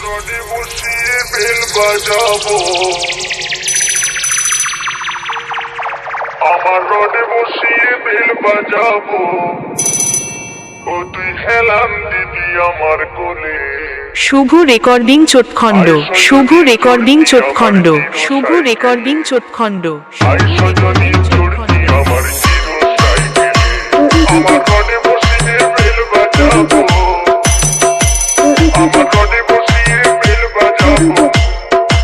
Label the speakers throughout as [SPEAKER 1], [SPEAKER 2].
[SPEAKER 1] রডে বসিয়ে বেল বাজাবো, আমার রডে বসিয়ে বেল বাজাবো, ও তুই হেলান দিবি আমার কোলে।
[SPEAKER 2] শুভ রেকর্ডিং চোটখণ্ড, শুভ রেকর্ডিং চোটখণ্ড, শুভ রেকর্ডিং চোটখণ্ড।
[SPEAKER 1] আই সজনী চড়তি আমার হিরো সাইকেলে, আমার রডে বসিয়ে বেল বাজাবো, আমার রডে বসিয়ে বেল বাজাবো,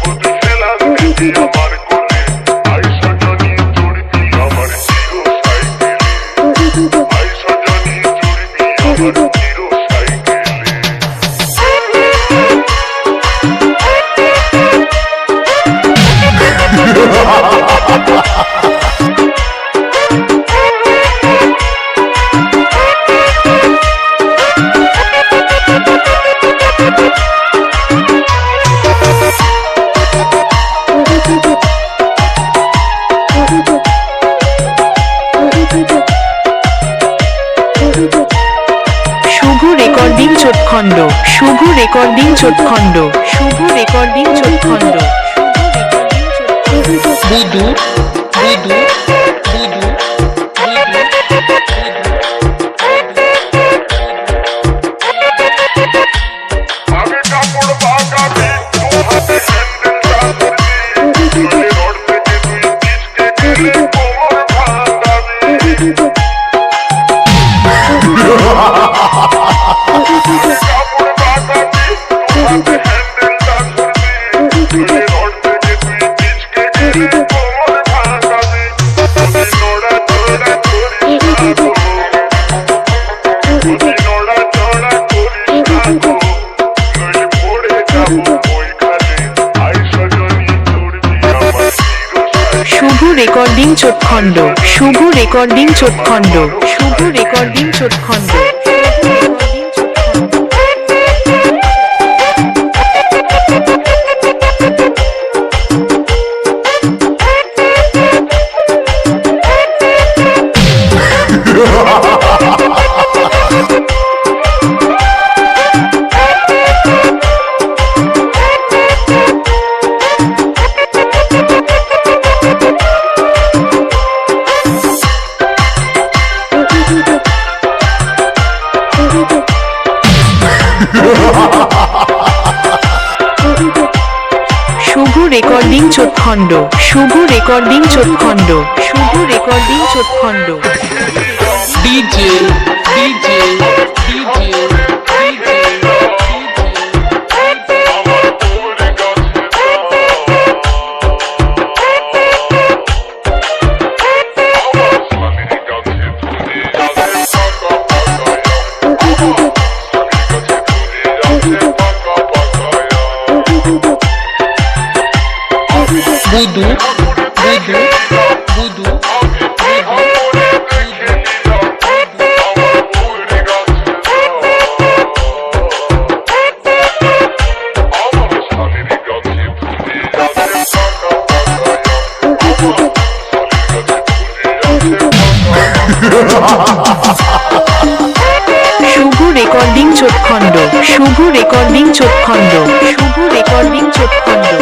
[SPEAKER 1] ও তুই হেলান দিবি আমার কোলে। আই সজনী চড়তি আমার হিরো সাইকেলে, আই সজনী চড়তি আমার হিরো সাইকেলে।
[SPEAKER 2] শুভ রেকর্ডিং চোটখণ্ড, শুভ রেকর্ডিং চোটখণ্ড, শুভ রেকর্ডিং চোটখণ্ড।
[SPEAKER 3] বুদু বুদু বুদু
[SPEAKER 1] আগে কাপড় বাগাবি, দু হাতে হ্যান্ডেলটা ধরবি, তুই রড থেকে তুই পিচকে গেলে কোমর ভাঙাবি। কাপড় বাগাবি, দু হাতে হ্যান্ডেলটা ধরবি, তুই রড থেকে তুই পিচকে গেলে কোমর ভাঙাবি। যদি নোড়া চড়া করিস না গো, যদি নোড়া চড়া করিস না গো, নইলে পড়ে যাবো ওইখানে। আই সজনী চড়বি আমার হিরো সাইকেলে।
[SPEAKER 2] শুভ রেকর্ডিং চোটখণ্ড, শুভ রেকর্ডিং চোটখণ্ড, শুভ রেকর্ডিং চোটখণ্ড। শুভ রেকর্ডিং চোটখণ্ড, শুভ রেকর্ডিং চোটখণ্ড, শুভ রেকর্ডিং চোটখণ্ড।
[SPEAKER 3] ডিজে ডিজে ডিজে বুদু বুদু বুদু
[SPEAKER 2] শুভ রেকর্ডিং চোটখণ্ড, শুভ রেকর্ডিং চোটখণ্ড, শুভ রেকর্ডিং চোটখণ্ড।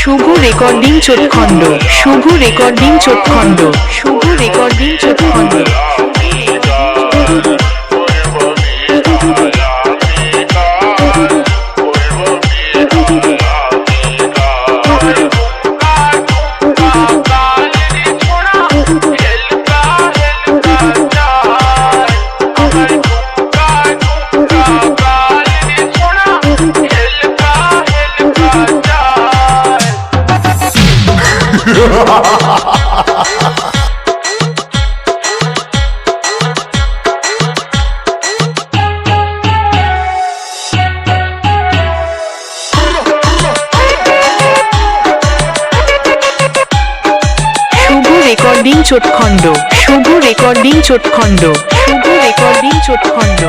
[SPEAKER 2] শুভ রেকর্ডিং চোটখণ্ড, শুভ রেকর্ডিং চোটখণ্ড, শুভ রেকর্ডিং চোটখণ্ড। চোটখণ্ড শুভ রেকর্ডিং চোটখণ্ড শুভ রেকর্ডিং চোটখণ্ড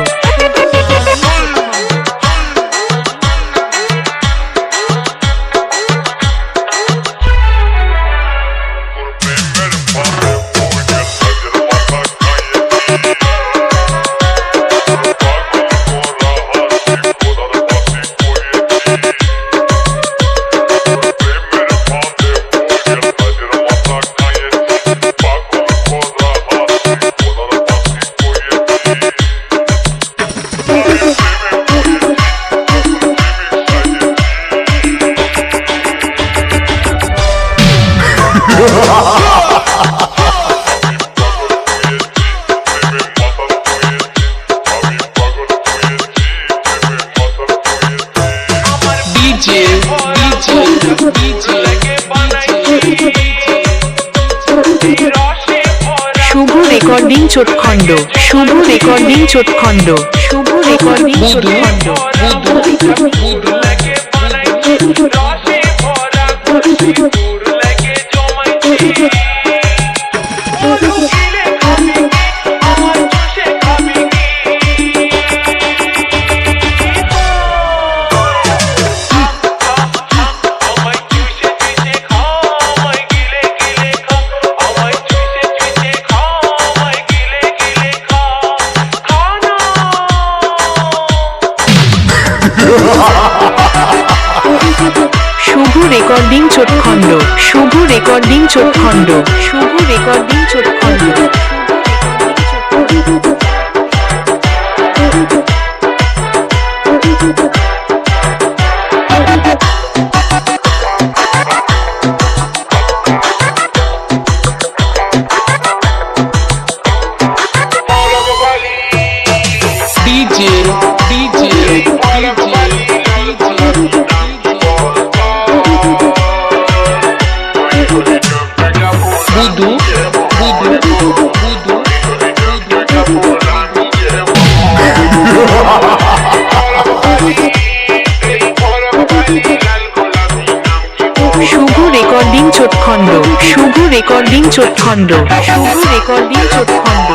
[SPEAKER 3] ডিজে ডিজে ডিজে
[SPEAKER 2] শুভ রেকর্ডিং চোটখণ্ড শুভ রেকর্ডিং চোটখণ্ড শুভ রেকর্ডিং
[SPEAKER 3] বুদু
[SPEAKER 2] চোটখণ্ড
[SPEAKER 3] বুদু
[SPEAKER 2] শুভ রেকর্ডিং চোটখণ্ড শুভ রেকর্ডিং চোটখণ্ড শুভ রেকর্ডিং চোটখণ্ড
[SPEAKER 3] ডিজে ডিজে বুদু বুদু বুদু
[SPEAKER 2] শুভ রেকর্ডিং চোটখণ্ড শুভ রেকর্ডিং চোটখণ্ড শুভ রেকর্ডিং চোটখণ্ড